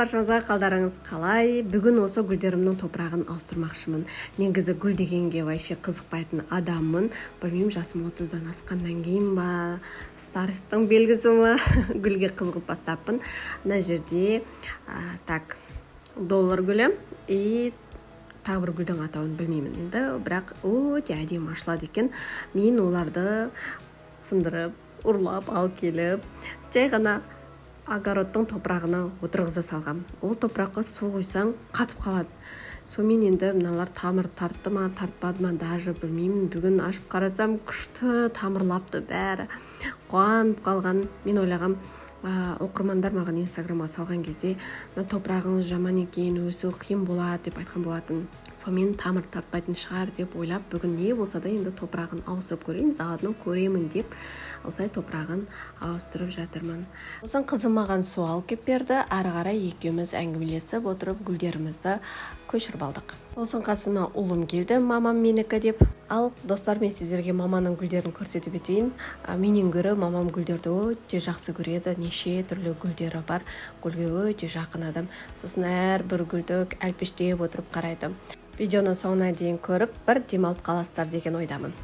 баршаңызға қалдарыңыз қалай? Бүгін осы гүлдерімнің топырағын ауыстырмақшымын. Негізі гүл дегенге вообще қызықпайтын адаммын. Білмеймін, жасым 30-дан асқаннан кейін ба, старостың белгісі ма, гүлге қызығып бастаппын. Мына жерде доллар гүлі и тағы бір гүлдің атауын білмеймін енді, бірақ өте әдемі ашылады екен. Мен оларды сындырып, ұрлап алып келіп, жай ғана огородтың топырағына отырғыза салғам. Ол топыраққа су құйсаң қатып қалады. Сонымен енді мыналар тамыр тартты ма, тартпады ма, даже білмеймін. Бүгін ашып қарасам, күшті тамырлапты бәрі. Қуанып қалған. Мен ойлағам, оқырмандар маған инстаграмға салған кезде топырағыңыз жаман екен, өсу қиын болады деп айтқан болатын. Сонымен тамыр тартпайтын шығар деп ойлап, бүгін не болса да енді топырағын ауыстырып көрейін, заодно көремін деп осылай топырағын ауыстырып жатырмын. Сосын қызым маған су алып кеп берді. Ары қарай екеуміз әңгімелесіп отырып гүлдерімізді көшіріп алдық. Сосын қасыма ұлым келді, мамам менікі деп. Ал достар, мен сіздерге маманың гүлдерін көрсетіп өтейін. Менен гөрі мамам гүлдерді өте жақсы көреді. Неше түрлі гүлдері бар. Гүлге өте жақын адам. Сосын әрбір гүлді әлпештеп отырып қарайды. Видеоны соңына дейін көріп, бір демалып қаласыздар деген ойдамын.